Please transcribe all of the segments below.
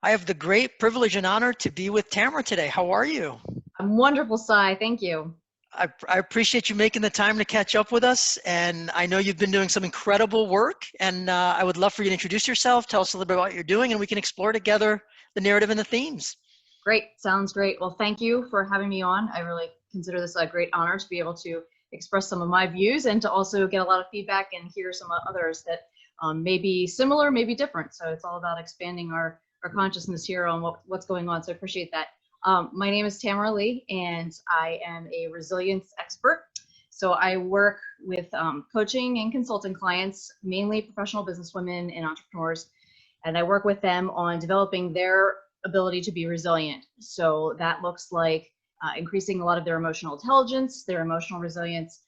I have the great privilege and honor to be with Tamara today. How are you? I'm wonderful, Sai. Thank you. I appreciate you making the time to catch up with us. And I know you've been doing some incredible work. And I would love for you to introduce yourself, tell us a little bit about what you're doing, and we can explore together the narrative and the themes. Great. Sounds great. Well, thank you for having me on. I really consider this a great honor to be able to express some of my views and to also get a lot of feedback and hear some others that may be similar, maybe different. So it's all about expanding our consciousness here on what's going on. So I appreciate that. My name is Tamara Leigh, and I am a resilience expert. So I work with coaching and consulting clients, mainly professional businesswomen and entrepreneurs, and I work with them on developing their ability to be resilient. So that looks like increasing a lot of their emotional intelligence, their emotional resilience,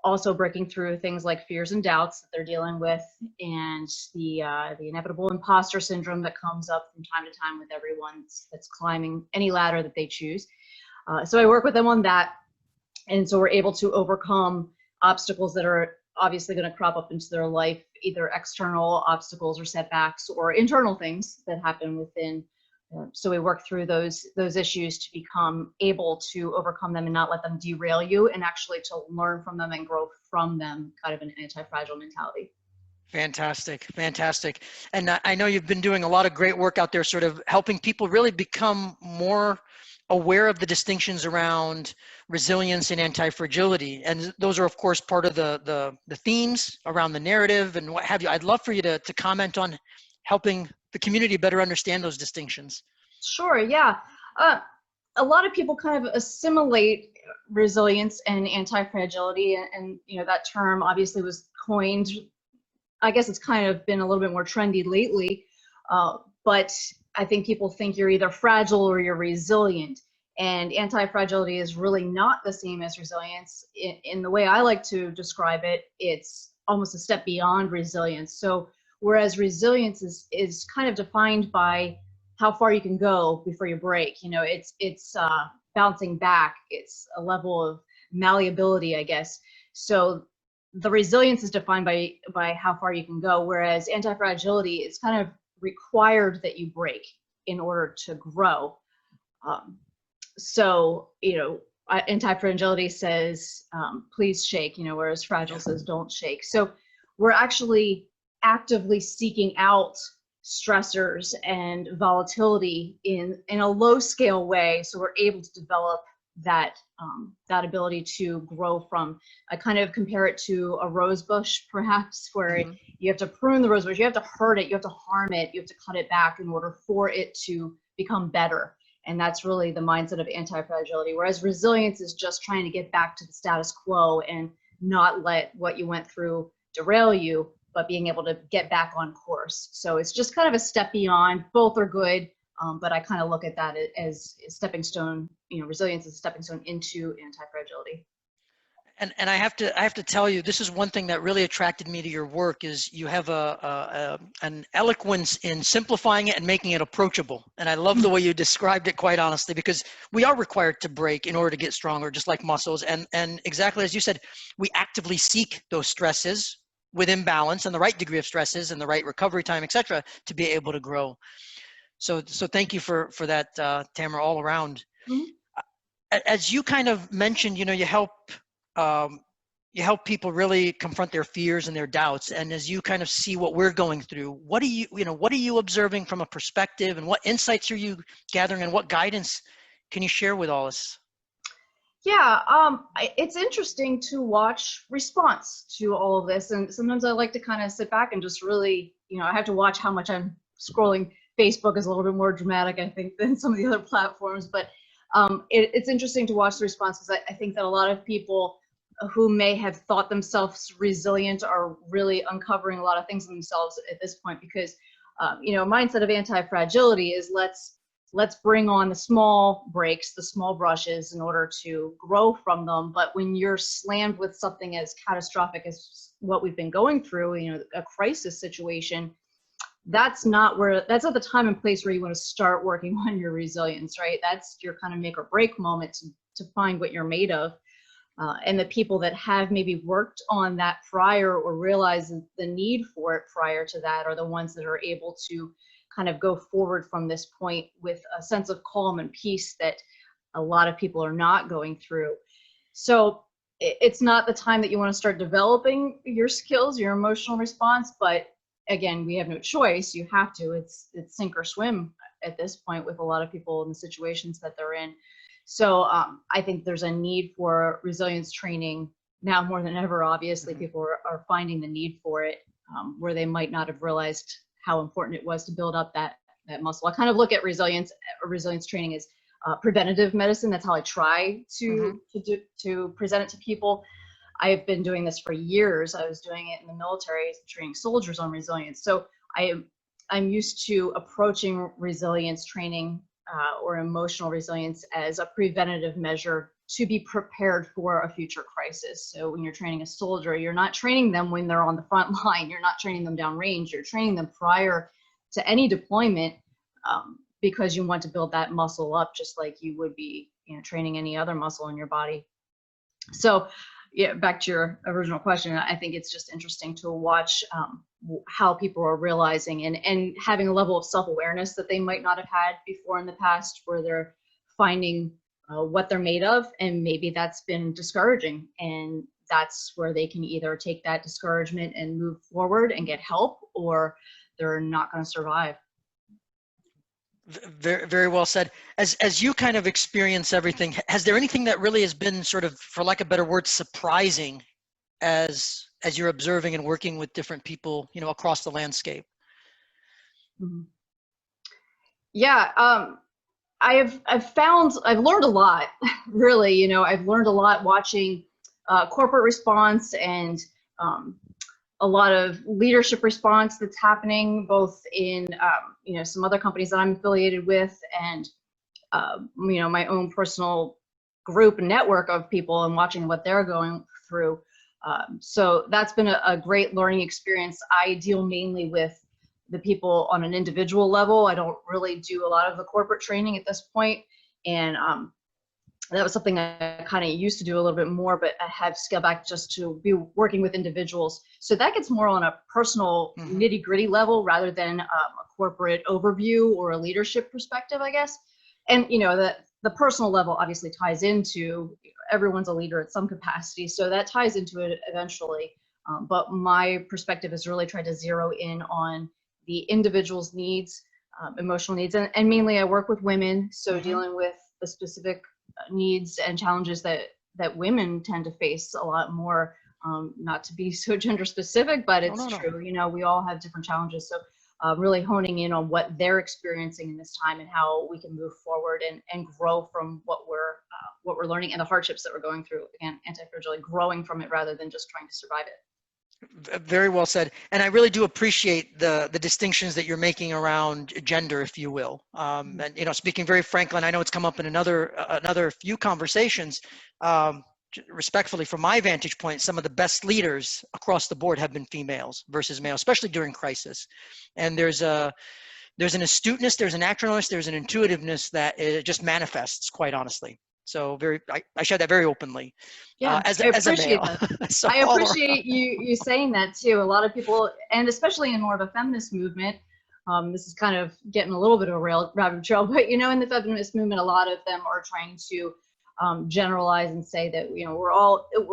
also breaking through things like fears and doubts that they're dealing with, and the inevitable imposter syndrome that comes up from time to time with everyone that's climbing any ladder that they choose. So I work with them on that, and so we're able to overcome obstacles that are obviously going to crop up into their life, either external obstacles or setbacks, or internal things that happen within. So we work through those issues to become able to overcome them and not let them derail you, and actually to learn from them and grow from them, kind of an anti-fragile mentality. Fantastic, fantastic. And I know you've been doing a lot of great work out there, sort of helping people really become more aware of the distinctions around resilience and anti-fragility. And those are, of course, part of the themes around the narrative and what have you. I'd love for you to comment on helping the community better understand those distinctions. Sure, yeah. A lot of people kind of assimilate resilience and anti-fragility, and you know, that term obviously was coined. I guess it's kind of been a little bit more trendy lately, but I think people think you're either fragile or you're resilient, and anti-fragility is really not the same as resilience. In the way I like to describe it, it's almost a step beyond resilience. So whereas resilience is kind of defined by how far you can go before you break. You know, it's bouncing back. It's a level of malleability, I guess. So the resilience is defined by how far you can go, whereas anti-fragility is kind of required that you break in order to grow. So, you know, anti-fragility says, please shake, you know, whereas fragile says don't shake. So we're actually actively seeking out stressors and volatility in a low scale way, so we're able to develop that ability to grow from. I kind of compare it to a rose bush, perhaps, where you have to prune the rose bush, you have to hurt it, you have to harm it, you have to cut it back in order for it to become better. And that's really the mindset of anti-fragility, whereas resilience is just trying to get back to the status quo and not let what you went through derail you, but being able to get back on course. So it's just kind of a step beyond. Both are good, but I kind of look at that as a stepping stone. You know, resilience is a stepping stone into anti-fragility. And I have to tell you, this is one thing that really attracted me to your work, is you have an eloquence in simplifying it and making it approachable. And I love the way you described it, quite honestly, because we are required to break in order to get stronger, just like muscles. And exactly as you said, we actively seek those stresses within balance and the right degree of stresses and the right recovery time, et cetera, to be able to grow. So thank you for that, Tamara, all around. As you kind of mentioned, you know, you help people really confront their fears and their doubts. And as you kind of see what we're going through, what are you observing from a perspective, and what insights are you gathering, and what guidance can you share with all us? Yeah, it's interesting to watch response to all of this. And sometimes I like to kind of sit back and just really, you know, I have to watch how much I'm scrolling. Facebook is a little bit more dramatic, I think, than some of the other platforms. But it's interesting to watch the response, because I think that a lot of people who may have thought themselves resilient are really uncovering a lot of things in themselves at this point, because, you know, a mindset of anti-fragility is let's bring on the small breaks, the small brushes, in order to grow from them. But when you're slammed with something as catastrophic as what we've been going through, you know, a crisis situation, that's not the time and place where you want to start working on your resilience, right? That's your kind of make or break moment to find what you're made of. And the people that have maybe worked on that prior or realized the need for it prior to that are the ones that are able to kind of go forward from this point with a sense of calm and peace that a lot of people are not going through. So it's not the time that you want to start developing your skills, your emotional response, but again, we have no choice. You have to. It's sink or swim at this point with a lot of people in the situations that they're in. So I think there's a need for resilience training now more than ever. Obviously, people are finding the need for it where they might not have realized how important it was to build up that muscle. I kind of look at resilience training as preventative medicine. That's how I try to present it to people. I have been doing this for years. I was doing it in the military, training soldiers on resilience. So I'm used to approaching resilience training or emotional resilience as a preventative measure to be prepared for a future crisis. So when you're training a soldier, you're not training them when they're on the front line. You're not training them downrange. You're training them prior to any deployment because you want to build that muscle up just like you would be, training any other muscle in your body. So yeah, back to your original question, I think it's just interesting to watch how people are realizing and having a level of self-awareness that they might not have had before in the past, where they're finding what they're made of, and maybe that's been discouraging, and that's where they can either take that discouragement and move forward and get help, or they're not going to survive. Very, very well said. As you kind of experience everything, has there anything that really has been sort of, for lack of a better word, surprising as you're observing and working with different people, across the landscape? Mm-hmm. Yeah, I've learned a lot, really. I've learned a lot watching corporate response and a lot of leadership response that's happening both in some other companies that I'm affiliated with, and my own personal group and network of people, and watching what they're going through. So that's been a great learning experience. I deal mainly with the people on an individual level. I don't really do a lot of the corporate training at this point, and that was something I kind of used to do a little bit more, but I have scaled back just to be working with individuals. So that gets more on a personal nitty gritty level rather than a corporate overview or a leadership perspective, I guess. And, the personal level obviously ties into, everyone's a leader at some capacity. So that ties into it eventually. But my perspective is really trying to zero in on the individual's needs, emotional needs. And mainly I work with women. So dealing with the specific needs and challenges that women tend to face a lot more, not to be so gender specific, but it's true. We all have different challenges. So really honing in on what they're experiencing in this time and how we can move forward and grow from what we're learning and the hardships that we're going through. Again, anti-fragility, growing from it rather than just trying to survive it. Very well said. And I really do appreciate the distinctions that you're making around gender, if you will. And, speaking very frankly, and I know it's come up in another few conversations, respectfully, from my vantage point, some of the best leaders across the board have been females versus males, especially during crisis. And there's an astuteness, there's an actionableness, there's an intuitiveness that it just manifests, quite honestly. So I share that very openly. Yeah, as I appreciate a male. that. So I appreciate you saying that too. A lot of people, and especially in more of a feminist movement, this is kind of getting a little bit of a rabbit trail, but in the feminist movement, a lot of them are trying to generalize and say that we're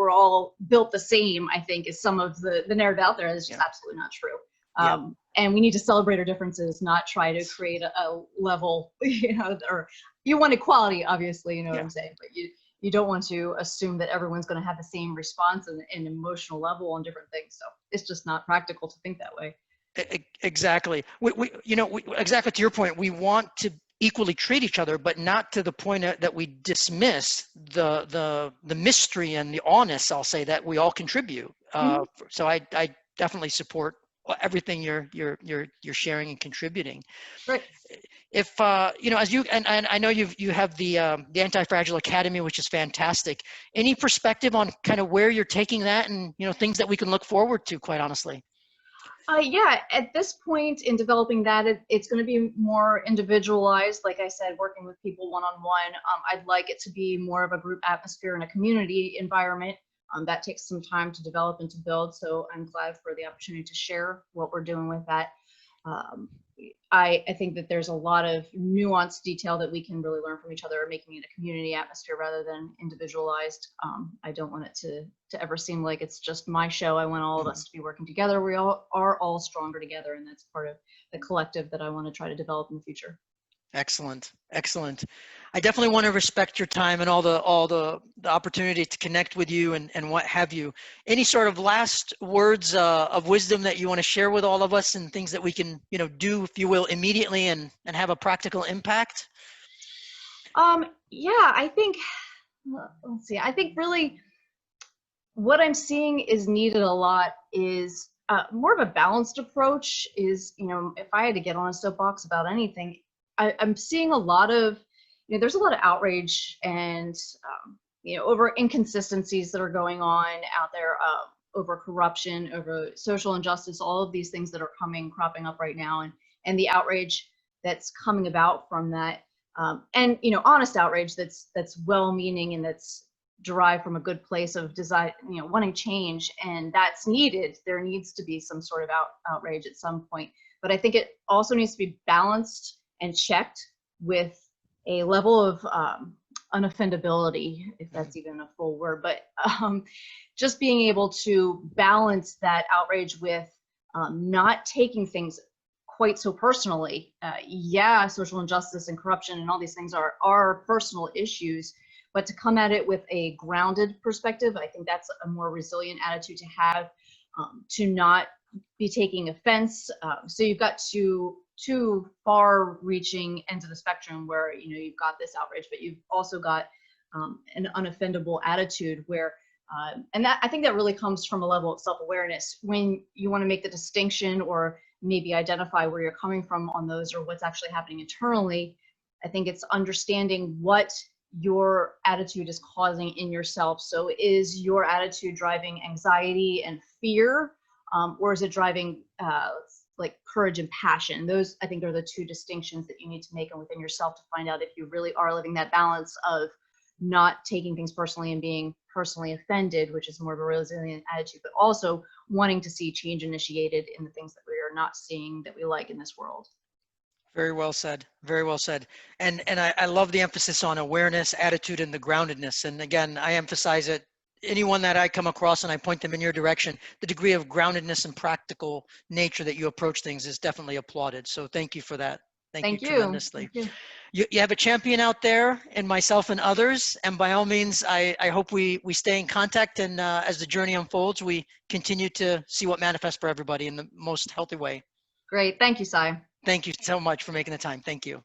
all built the same. I think is some of the narrative out there. That's just absolutely not true. And we need to celebrate our differences, not try to create a level, or you want equality, obviously, what I'm saying, but you don't want to assume that everyone's going to have the same response and emotional level on different things. So it's just not practical to think that way. Exactly. Exactly to your point, we want to equally treat each other, but not to the point that we dismiss the mystery and the honest, I'll say, that we all contribute. So I definitely support everything you're sharing and contributing. Right. If as you and I know you have the Anti-Fragile Academy, which is fantastic. Any perspective on kind of where you're taking that and things that we can look forward to, quite honestly? Yeah, at this point in developing that, it's going to be more individualized. Like I said, working with people one-on-one. I'd like it to be more of a group atmosphere and a community environment. That takes some time to develop and to build. So I'm glad for the opportunity to share what we're doing with that. Um, I think that there's a lot of nuanced detail that we can really learn from each other, making it a community atmosphere rather than individualized. I don't want it to ever seem like it's just my show. I want all of us to be working together. We all are all stronger together, and that's part of the collective that I want to try to develop in the future. Excellent. Excellent. I definitely want to respect your time and all the opportunity to connect with you and what have you. Any sort of last words of wisdom that you want to share with all of us, and things that we can, do, if you will, immediately and have a practical impact? Yeah, I think, let's see, I think really what I'm seeing is needed a lot is more of a balanced approach. Is, if I had to get on a soapbox about anything, I'm seeing a lot of, there's a lot of outrage and, over inconsistencies that are going on out there, over corruption, over social injustice, all of these things that are cropping up right now, and the outrage that's coming about from that. And, honest outrage that's well-meaning and that's derived from a good place of desire, wanting change, and that's needed. There needs to be some sort of outrage at some point, but I think it also needs to be balanced and checked with a level of unoffendability, if that's even a full word, but just being able to balance that outrage with not taking things quite so personally. Yeah, social injustice and corruption and all these things are personal issues, but to come at it with a grounded perspective, I think that's a more resilient attitude to have, to not be taking offense. So you've got two far-reaching ends of the spectrum where, you've got this outrage, but you've also got an unoffendable attitude where, and that, I think that really comes from a level of self-awareness. When you want to make the distinction or maybe identify where you're coming from on those, or what's actually happening internally, I think it's understanding what your attitude is causing in yourself. So is your attitude driving anxiety and fear, or is it driving like courage and passion? Those, I think, are the two distinctions that you need to make within yourself to find out if you really are living that balance of not taking things personally and being personally offended, which is more of a resilient attitude, but also wanting to see change initiated in the things that we are not seeing that we like in this world. Very well said. Very well said. And I love the emphasis on awareness, attitude, and the groundedness. And again, I emphasize it. Anyone that I come across and I point them in your direction, the degree of groundedness and practical nature that you approach things is definitely applauded. So thank you for that. Thank you tremendously. Thank you. You have a champion out there in myself and others. And by all means, I hope we stay in contact. And as the journey unfolds, we continue to see what manifests for everybody in the most healthy way. Great. Thank you, Sai. Thank you so much for making the time. Thank you.